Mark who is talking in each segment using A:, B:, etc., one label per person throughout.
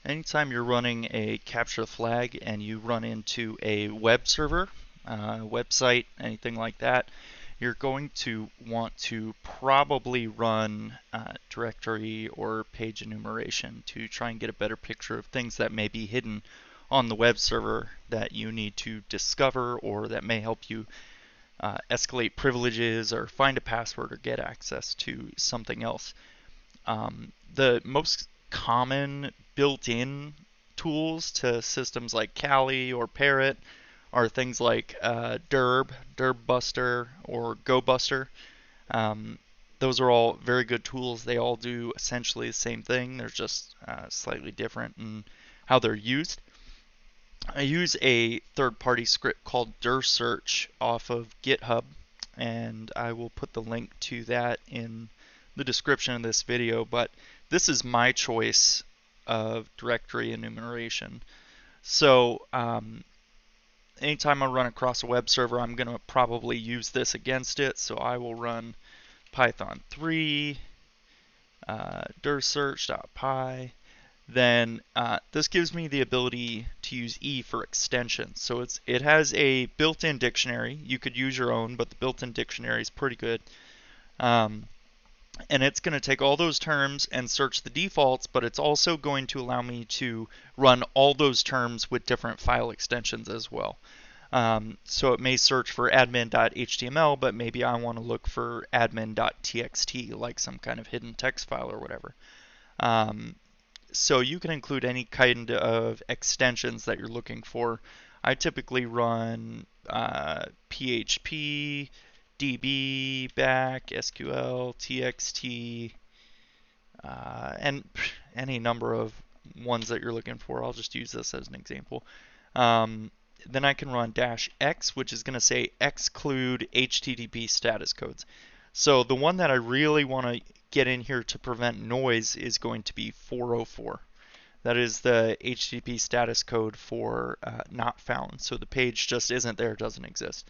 A: Anytime you're running a capture the flag and you run into a web server, website, anything like that, you're going to want to probably run directory or page enumeration to try and get a better picture of things that may be hidden on the web server that you need to discover or that may help you escalate privileges or find a password or get access to something else. The most common built-in tools to systems like Kali or Parrot are things like Buster, or GoBuster. Those are all very good tools. They all do essentially the same thing. They're just slightly different in how they're used. I use a third-party script called Dirsearch off of GitHub, and I will put the link to that in the description of this video, but this is my choice of directory enumeration. So anytime I run across a web server, I'm going to probably use this against it, so I will run Python 3 dirsearch.py. Then this gives me the ability to use E for extensions. So it has a built-in dictionary. You could use your own, but the built-in dictionary is pretty good. And it's going to take all those terms and search the defaults, but it's also going to allow me to run all those terms with different file extensions as well. So it may search for admin.html, but maybe I want to look for admin.txt, like some kind of hidden text file or whatever. So you can include any kind of extensions that you're looking for. I typically run PHP, DB, back, SQL, TXT, and any number of ones that you're looking for. I'll just use this as an example. Then I can run -x, which is going to say exclude HTTP status codes. So the one that I really want to get in here to prevent noise is going to be 404. That is the HTTP status code for not found. So the page just isn't there, doesn't exist.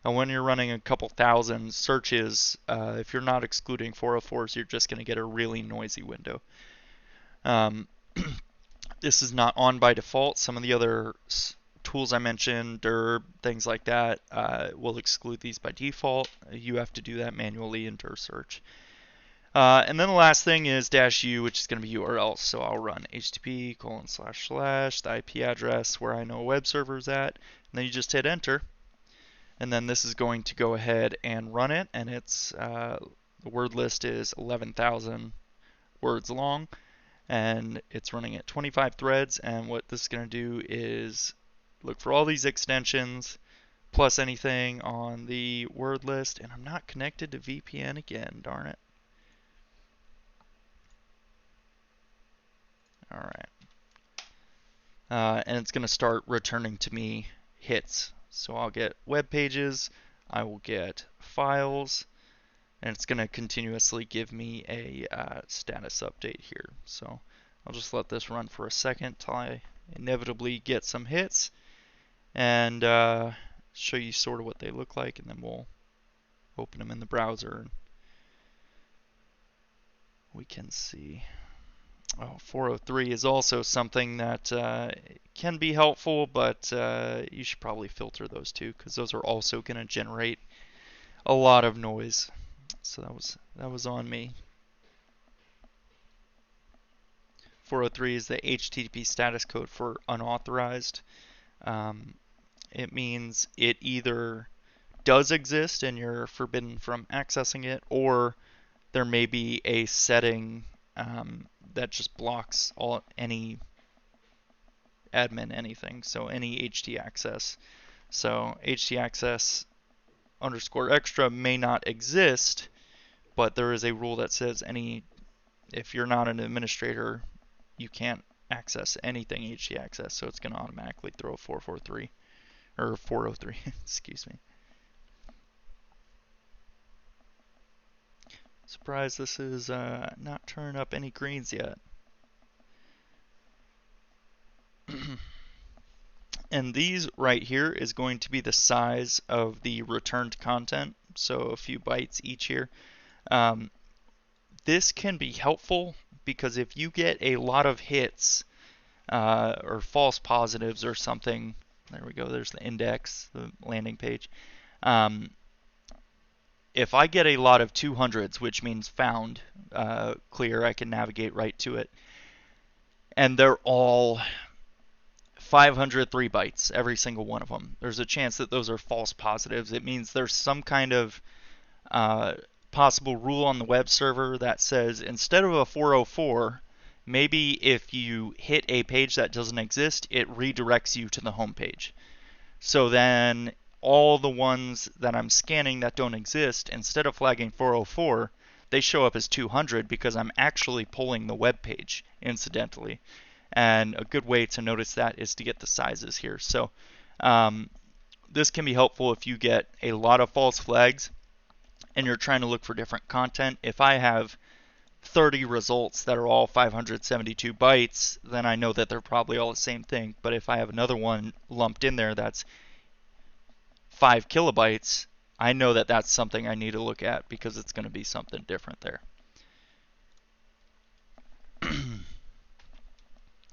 A: And when you're running a couple thousand searches, if you're not excluding 404s, you're just going to get a really noisy window. This is not on by default. Some of the other tools I mentioned, Dirb, things like that, will exclude these by default. You have to do that manually in Dirsearch. And then the last thing is -u, which is going to be URLs. So I'll run http:// the IP address where I know a web server is at, and then you just hit enter. And then this is going to go ahead and run it, and it's the word list is 11,000 words long, and it's running at 25 threads. And what this is going to do is look for all these extensions plus anything on the word list, and I'm not connected to VPN again, darn it. All right. And it's going to start returning to me hits. So I'll get web pages, I will get files, and it's going to continuously give me a status update here. So I'll just let this run for a second till I inevitably get some hits, and show you sort of what they look like, and then we'll open them in the browser and we can see. Oh, 403 is also something that can be helpful, but you should probably filter those too, because those are also going to generate a lot of noise. So that was on me. 403 is the HTTP status code for unauthorized. It means it either does exist and you're forbidden from accessing it, or there may be a setting that just blocks any admin anything, so any htaccess. So htaccess _extra may not exist, but there is a rule that says if you're not an administrator, you can't access anything htaccess, so it's going to automatically throw 443 or 403, excuse me. Surprised this is not turning up any greens yet. And these right here is going to be the size of the returned content, so a few bytes each here. This can be helpful because if you get a lot of hits or false positives or something. There we go. There's the index, the landing page. Um, if I get a lot of 200s, which means found, clear, I can navigate right to it, and they're all 503 bytes, every single one of them. There's a chance that those are false positives. It means there's some kind of uh, possible rule on the web server that says instead of a 404, maybe if you hit a page that doesn't exist, it redirects you to the home page. So then all the ones that I'm scanning that don't exist, instead of flagging 404, they show up as 200 because I'm actually pulling the web page incidentally. And a good way to notice that is to get the sizes here. So this can be helpful if you get a lot of false flags and you're trying to look for different content. If I have 30 results that are all 572 bytes, then I know that they're probably all the same thing. But if I have another one lumped in there that's 5 kilobytes, I know that that's something I need to look at because it's going to be something different there.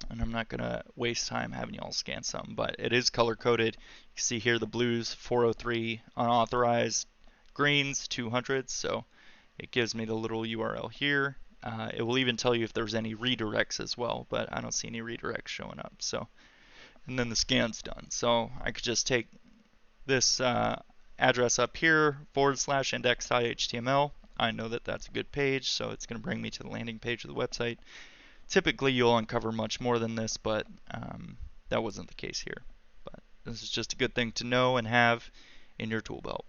A: And I'm not going to waste time having y'all scan some, but it is color coded. You can see here the blues 403 unauthorized, greens 200, so it gives me the little URL here. It will even tell you if there's any redirects as well, but I don't see any redirects showing up. So, and then the scan's done. So I could just take this address up here, /index.html. I know that that's a good page, so it's going to bring me to the landing page of the website. Typically, you'll uncover much more than this, but that wasn't the case here. But this is just a good thing to know and have in your tool belt.